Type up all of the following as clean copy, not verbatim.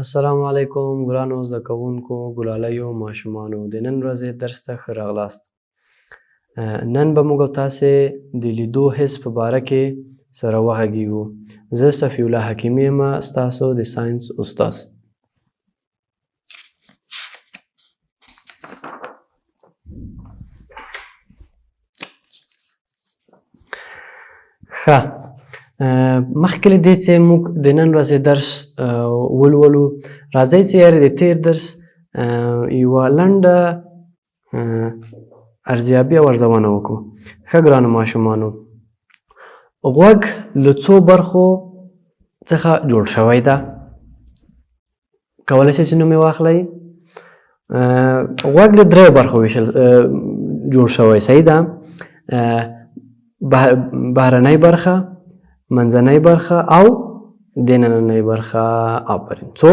السلام علیکم ګرانو زده کوونکو ګلالیو ماشومانو د نن ورځې درس ته ښه راغلاست. نن به موږ او تاسې د لیدو حس په باره کې سره وغږیږو. زه صفی الله حکیمي یم، ستاسو د ساینس استاد. ښه، مخکې له دې چې موږ د نن ورځې درس ولولو، راځئ چې یارې د تیر درس یوه لنډه ارزیابي او ارزونه وکړو. ښه ګرانو ماشومانو، غوږ له څو برخو څخه جوړ شوی ده؟ کولی شئ چې نوم یې واخلئ؟ غوږ له دریو برخو جوړ شوی، صحیح ده؟ بهرنۍ برخه، منځنۍ برخه او دننۍ برخه. آفرین، څو؟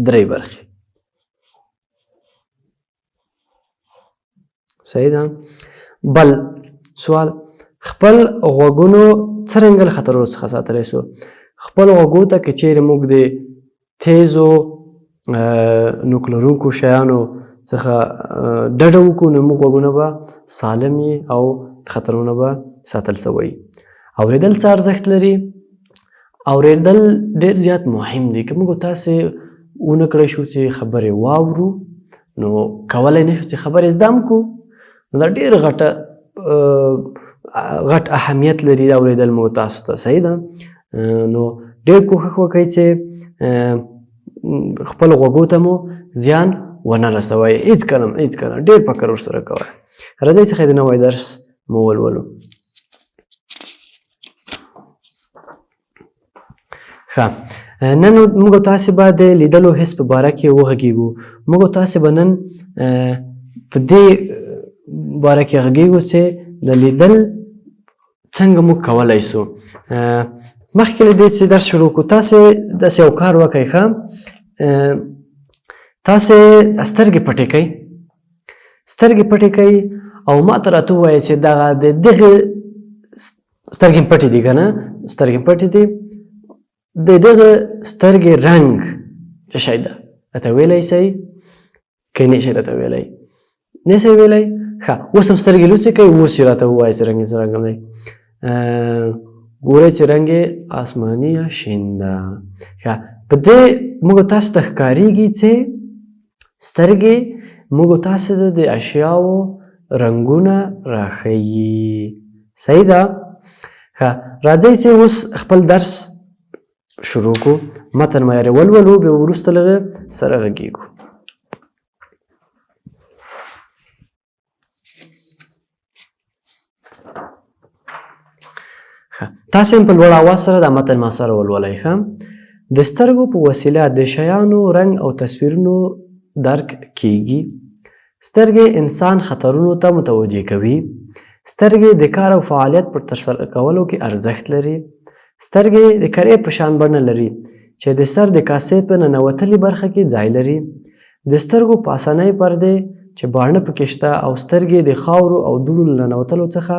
درې برخې. صحیح ده؟ بل سوال، خپل غوږونو څرنګه له خطرونو څخه ساتلی سو؟ خپل غوږو ته که چیرې موږ د تیزو نوک لرونکو شیانو څخه ډډه وکړو، نو موږ غوږونه به سالم وي او خطرونه به ساتل سوی. اورېدل څه ارزښت لري؟ اورېدل ډېر زیات مهم دی. که موږ تاسې ونه کړی شو چې خبرې واورو، نو کولی نه شو چې خبرې زده هم کړو. نو دا ډېر غټ اهمیت لري اورېدل موږ تاسو ته، صحیح ده؟ نو ډېر کوښښ وکړئ چې خپل غوږو ته مو زیان ونه رسوئ. هېڅکله ډېر فکر ورسره کوئ. راځئ څخه د نوی درس مو ولولو. ښه، نن موږ تاسې به د لیدلو حس په باره کې وغږیږو. موږ تاسې به نن په دې باره کې غږیږو چې د لیدل څنګه موږ کولی سو. مخکې له دې چې درس شروع کړو، تاسې داسې یو کار وکړئ. ښه، تاسې سترګې پټې کړئ، سترګې پټې کړئ او ما ته راته ووایئ چې دغه د دغې سترګې پټې دي که نه؟ سترګې پټې دي، د دغه سترګې رنګ څه شی ده؟ راته ویلی شئ که نه شئ راته ویلی؟ نه شئ ویلی؟ ښه، اوس هم سترګې لوڅې کړئ، اوس یې راته ووایئ چې رنګ یې څه رنګ دی. ګورئ چې رنګ یې آسماني یا شین ده. ښه، په دې موږ تاسو ته ښکارېږي چې سترګې موږ تاسو ته د اشیاو رنګونه راښیي. صحیح ده؟ ښه، راځئ چې اوس خپل درس شروع کړو. متن معیاري ولولو، بیا وروسته لږه سره غږیږو. تاسې هم په لوړ اواز سره دا متن ما سره ولولئ. ښه، د سترګو په وسیله د شیانو رنګ او تصویرونو درک کیږي. سترګې انسان خطرونو ته متوجه کوي. سترګې د کار او فعالیت پر ترسره کولو کې ارزښت لري. سترګې د کرې په شان بڼه لري چې د سر د کاسې په ننوتلې برخه کې ځای لري. د سترګو پاسنۍ پردې چې باڼه پکې شته او سترګې د خاورو او دوړو له ننوتلو څخه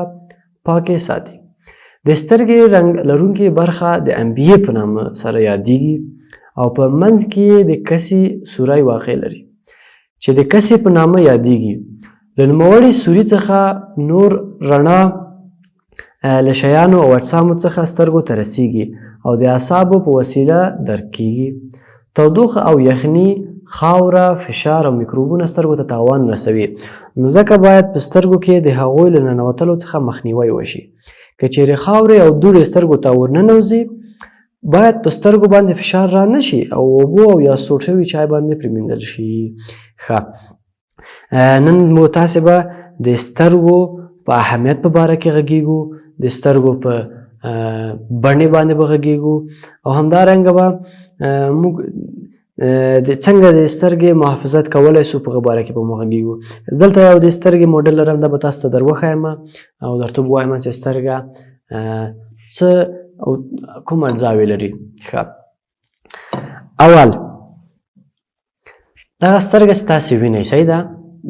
پاکې ساتي. د سترګې رنګ لرونکې برخه د انبیې په نامه سره یادیږي او په منځ کې د کسي سوری واقع لري چې د کسي په نامه یادیږي. له نوموړي سوري څخه نور رڼا له شیانو او اجسامو څخه سترګو ته رسیږي او د اعصابو په وسیله درک کیږي. تودوخه او یخني، خاوره، فشار او میکروبونه سترګو ته تاوان رسوي. نو ځکه باید په سترګو کې د هغوی له ننوتلو څخه مخنیوی وشي. که چیرې خاورې او دوړې سترګو ته ورننوځي، باید په سترګو باندې فشار را نشي او اوبو او یا سوړ شوي چای باندې پرېمنځل شي. ښه، نن مو تاسې به د سترګو په اهمیت په باره کې غږیږو، د سترګو په بڼې باندې به غږیږو او همدارنګه به موږ څنګه د سترګې محافظت کولی سو په هغه باره کې به مو غږیږو. دلته یو د سترګې موډل لرم، دا به تاسو ته در وښیم او درته به ووایم چې سترګه څه او کوم اجزاوې لري. ښه، اول دغه سترګه چې تاسې وینئ، صحیح ده؟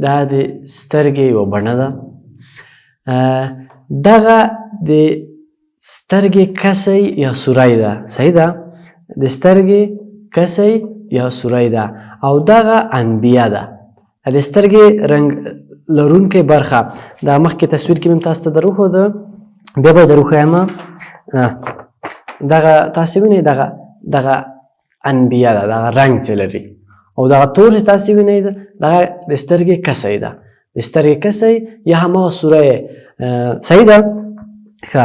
دا د سترګې یوه بڼه ده. دغه د سترګې کسی یا سوری ده، صحیح ده؟ د سترګې کسی یا سوری ده او دغه انبیه ده. د سترګې رنګ لرونکې برخه دا مخکې تصویر کې مې تاسو ته دروښوده، بیا به دروښیم. دغه تاسې وینئ دغه انبیه ده، دغه رنګ چې لري، او دغه تور چې تاسې وینئ دغه د سترګې کسی ده، د سترګې کسی یا هماغه سوری. صحیح ده؟ ښه،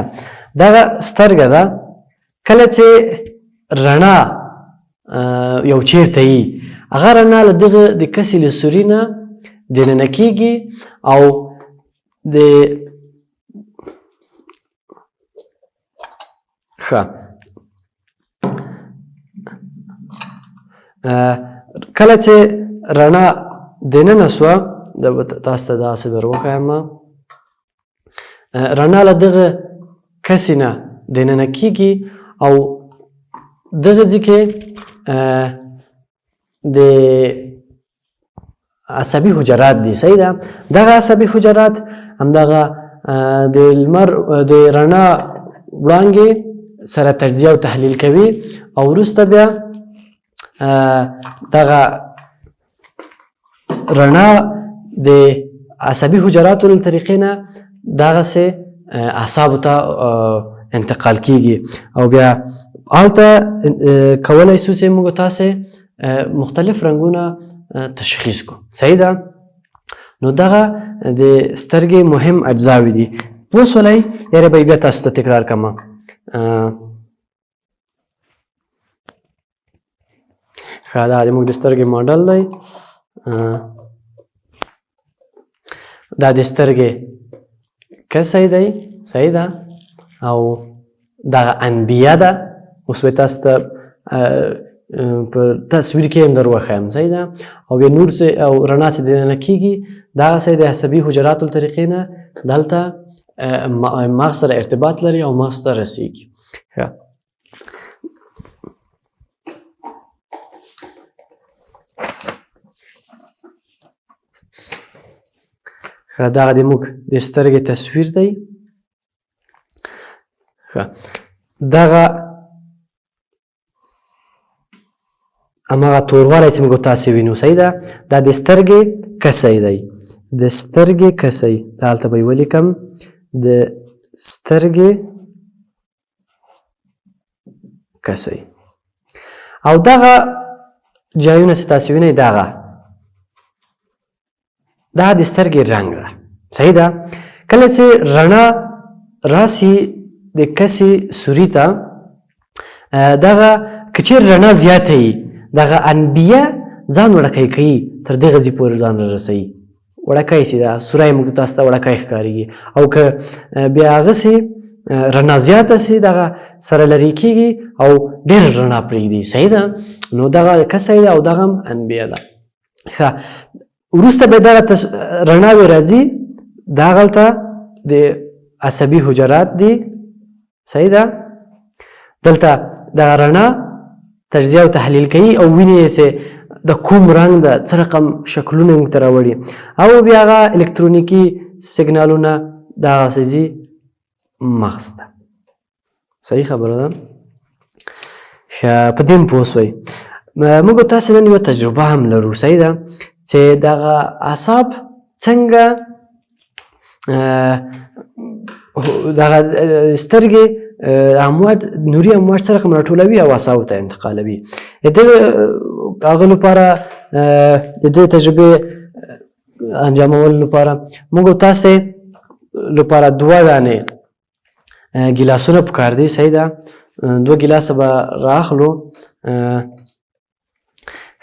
دغه سترګه ده کله چې رڼا یو چیرته یي، هغه رڼا له دغه د کسي له سوري نه دننه کېږي او د ښه کله چې رڼا دننه سوه، تاسو ته داسې در وښیم، رڼا له دغه کسي نه دننه کېږي او دغه ځای کې د عصبي حجرات دي. صحیح ده؟ دغه عصبي حجرات همدغه د لمر د رڼا وړانګې سره تجزیه او تحلیل کوي او وروسته بیا دغه رڼا د عصبي حجراتو له طریقې نه دغسې اعصابو ته انتقال کیږي او بیا هلته کولی شو چې موږ تاسې مختلف رنګونه تشخیص کو. صحیح ده؟ نو دغه د سترګې مهم اجزاوې دي. پوه شولئ؟ یاره به بیا تاسو ته تکرار کړم. ښه، دا زموږ د سترګې ماډل دی. دا د سترګې کسی دی. صحیح ده؟ او دغه انبیه ده. اوس به تاسو ته په تصویر کې هم در وښیم. صحیح ده؟ او بیا نور او رڼا چې دننه کېږي دغسې د عصبي حجراتو له طریقې نه دلته مغز سره ارتباط لري او مغز ته رسېږي. ښه، دغه د موږ د سترګې تصویر دی. ښه، دغه هماغه توروالی چې موږ تاسې وینو. صحیح ده؟ دا د سترګې کسی دی. د سترګې کسی، دا هلته به یې ولیکم، د سترګې کسی. او دغه جایونه چې تاسې وینئ دا د سترګې رنګ ده. صحیح ده؟ کله چې رڼا راسي د کسي سوري ته، دغه که چېرې رڼا زیاته وي دغه انبیه ځان وړکی کوي، تر دغه ځای پورې ځان رارسوي، وړکی سي، دا سوری موږ تاسو ته وړکی ښکارېږي. او که بیا هغسې رڼا زیاته سي دغه سره لرې کېږي او ډېره رڼا پرېږدي. صحیح ده؟ نو دغه کسی ده او دغه هم انبیه ده. ښه، وروسته به دغه رڼاوې راځي، دغلته د عصبي حجرات دي. صحیح ده؟ دلته دغه رڼا تجزیه او تحلیل کوي او ویني چې د کوم رنګ ده، څه رقم شکلونه موږ ته راوړي، او بیا هغه الکترونیکي سیګنالونه دغسې ځي مغز ته. صحیح خبره ده؟ ښه، په دې هم پوه شوئ. موږ تاسې نن یوه تجربه هم لرو. صحیح ده؟ چې دغه اعصاب څنګه دغه سترګې امواج، نوري امواج څه رقم راټولوي او اعصابو ته انتقالوي. د هغه لپاره د دې تجربې انجامولو لپاره موږ تاسې لپاره 2 دانې ګیلاسونه پکار دي. صحیح ده؟ 2 ګیلاسه به رااخلو.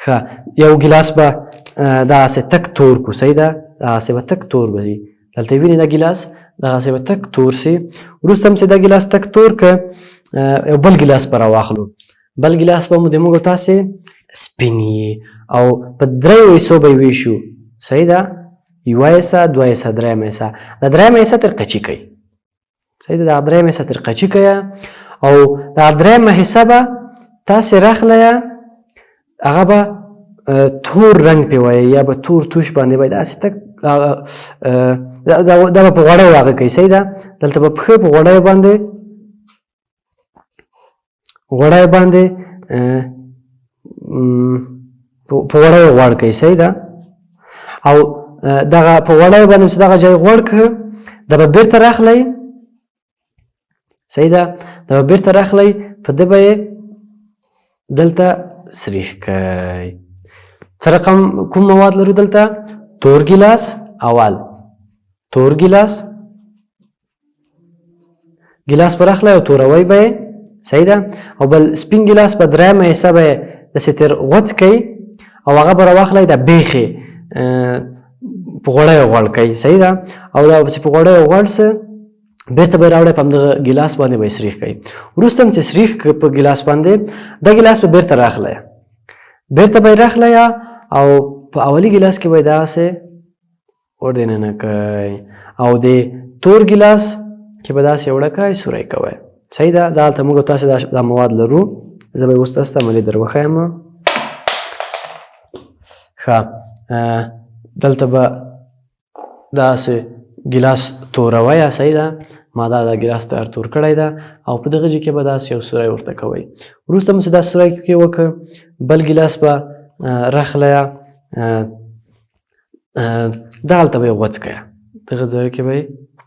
ښه، یو ګیلاس به دغسې تک تور کړو. صحیح ده؟ دغسې به تک تور به ځي. دلته وینئ دا ګیلاس دغسې به تک تور سي. وروسته هم چې دا ګیلاس تک تور که یو بل ګیلاس به راواخلو. بل ګیلاس به مو د موږ تاسې سپین یي او په 3 حصو به یې ویشو. صحیح ده؟ 1 حصه، 2 حصه، 3 حصه. دا 3 حصه تر قچي کوي. صحیح ده؟ دا 3 حصه تر قچي کوي او دا 3 حصه به تاسې راخلئ، هغه به تور رنګ پې وایي یا به تور توش باندې به داسې تک دا به په غوړی واقع کوي. صحیح ده؟ دلته به پښې په غوړی باندې په وړیو غوړ کوي صحیح ده او دغه په وړیو باندې چې دغه ځای غوړ کړه دا به بیرته راخلی صحیح ده دا به بیرته راخلی په ده به یې دلته سریح کوي څه رقم کوم مواد لرو دلته تور ګیلاس اول تور ګیلاس ګیلاس به راخلی او توروی به یې صحیح ده او بل سپین ګیلاس په درېیمه حصه به یې داسې تر غوڅ کوي او هغه به راواخلی د بیخې په غوړیو غوړ کوي صحیح ده او دا چې په غوړیو غوړ څه بیرته به یې راوړی په همدغه ګیلاس باندې به یې سریح کوي وروسته هم چې سریح کړه په ګیلاس باندې دا ګیلاس به بیرته راخلی بیرته به یې راخلی او په اولي ګیلاس کې به یې دغسې ور دننه کوي او د تور ګیلاس کې به داسې وړه کوئ سوری کوئ صحیح ده دا هلته موږ تاسې دا مواد لرو زه به یې اوس تاسو ته عملي در وښیم ښه دلته به داسې ګیلاس توروی صحیح ده ما دا ګیلاس تیار تور کړی ده او په دغه ځای کې به داسې یو سوری ورته کوئ وروسته مو چې دا سوری کې وکړه بل ګیلاس به راخلی دغلته به یې غوڅ کړه دغه ځای کې به یې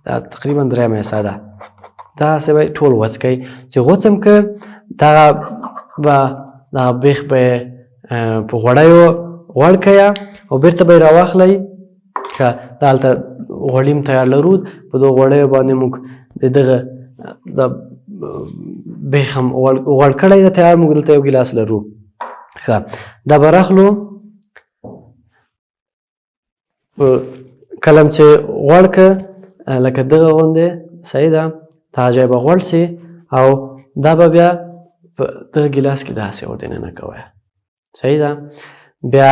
دا تقریبا درېیمه حصه ده داسې به یې ټول غوڅ کوئ چې غوڅ هم که دغه به دغه بیخ به یې په غوړیو غوړ کړه او بیرته به یې راواخلی ښه دا هلته غوړي هم تیار لرو په دغو غوړیو باندې موږ د دغه د بیخ هم غوړ کړی ده تیار موږ دلته یو ګیلاس لرو ښه دا به راخلو کله چې غوړ که لکه دغه غوندې صحیح ده دغه ځای به غوړ سي او دا به بیا په دغه ګیلاس کې داسې ور دننه کوئ صحیح ده بیا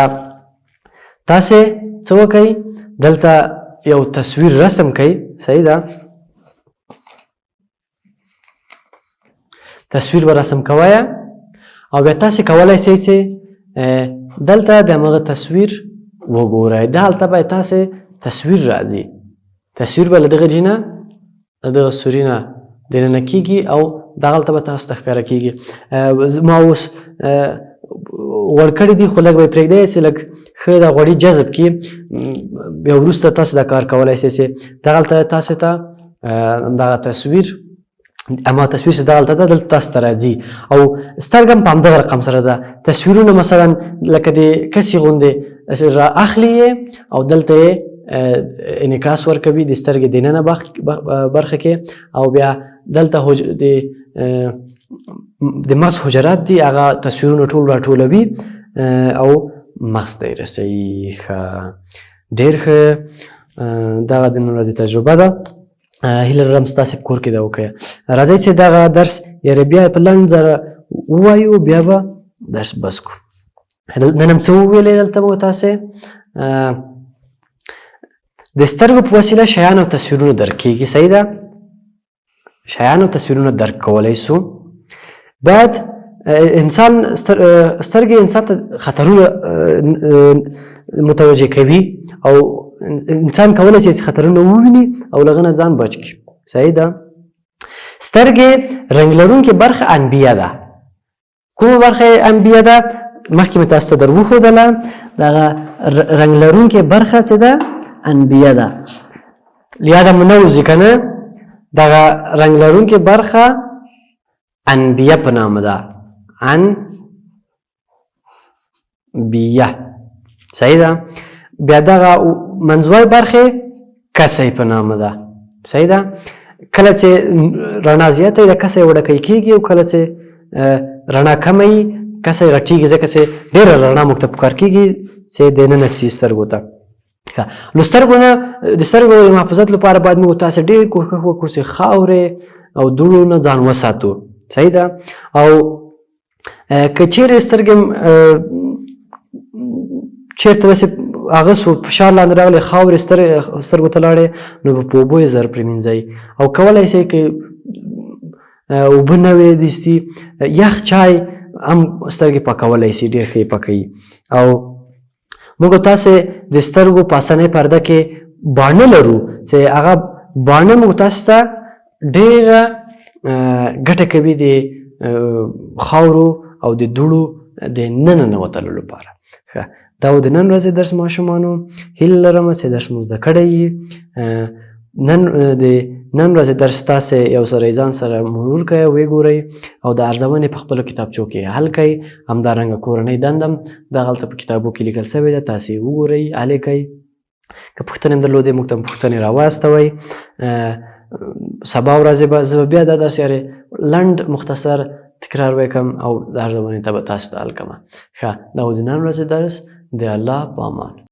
تاسې څه وکئ دلته یو تصویر رسم کوي صحیح ده تصویر به رسم کوئ او بیا تاسې کولی شئ چې دلته د همغه تصویر وګورئ دا هلته به تاسې تصویر راځي تصویر به له دغه ځای نه له دغه سوري نه دننه کېږي او دغلته به تاسو ته ښکاره کېږي ما اوس غوړ کړي دي خو لږ به یې پرېږدئ چې لږ ښه دا غوړي جذب کړي بیا وروسته تاسو دا کار کولی شئ چې دغلته تاسې ته دغه تصویر اما تصویر چې دغلته ده دلته تاسو ته راځي او سترګه هم په همدغه رقم سره ده تصویرونه مثلا لکه د کسي غوندې را اخلي او دلته یې انعکاس ورکوي د سترګې دننه برخه کې او بیا دلته د مغز حجرات دي هغه تصویرونه ټول راټولوي او مغز ته یې رسوي ښه ډېر ښه دغه د نن ورځې تجربه ده هیله لرم ستاسې په کور کې ده وکړئ راځئ چې دغه درس یاره بیا په لنډ ځره ووایو بیا به درس بس کړو نن هم څه وویلې دلته به تاسې د سترګو په وسیله شیان او تصویرونه درک کېږي صحیح ده شیان او تصویرونه درک کولی سو باید انسان سترګې انسان ته خطرونه متوجه کوي او انسان کولی شي چې خطرونه وویني او له هغه نه ځان بچ کړي صحیح ده سترګې رنګ لرونکې برخه انبیه ده کومه برخه انبیه ده مخکې مې تاسو ته در وښودله دغه رنګ لرونکې برخه څه ده انبیه ده یاده مو نه وځي که نه دغه رنګ لرونکې برخه انبیه په نامه ده انبیه صحیح ده بیا دغه منځوی برخې کسی په نامه ده صحیح ده کله چې رڼا زیاته وي د کسی وړکی کېږي او کله چې رڼا کمه وي کسی غټېږي ځکه چې ډېره رڼا موږ ته پکار کېږي چې دننه سي سترګو ته نو سترګو نه د سترګو د محافظت لپاره باید موږ تاسې ډېر کوښښ وکړو چې خاورې او دوړو نه ځان وساتو صحیح ده او که چیرې سترګې چېرته داسې هغه فشار لاندې راغلی خاورې سترګو ته لاړې نو په اوبو یې زر پرېمینځئ او کولی شئ که اوبه نه وې دستي یخ چای هم سترګې پاکولی شي ډېر ښه یې پاکوي او موږ تاسې د سترګو په اسانۍ پرده کې باڼه لرو چې هغه باڼه موږ تاسو ته ډېره ګټه کوي د خاورو او د دوړو د ننوتلو لپاره. ښه دا و د نن ورځې درس ماشومانو. هیله لرم چې درس مو زده کړی یي. نن ورځې درس تاسې یو سره ځان سره مرور کړئ، ویې ګورئ او د ارزونې په خپلو کتابچو کې حل کړئ. همدارنګه کورنۍ دندم دغلته په کتابو کې لیکل سوې ده، تاسې یې وګورئ، حل یې کړئ. که پوښتنې هم درلودې موږ ته پوښتنې راواستوئ. سبا ورځې به زه بیا دا داسې لنډ مختصر تکرار وکړم او د ارزونې ته به تاسو ته حل کړم. ښه دا و د نن ورځې درس. د الله په امان.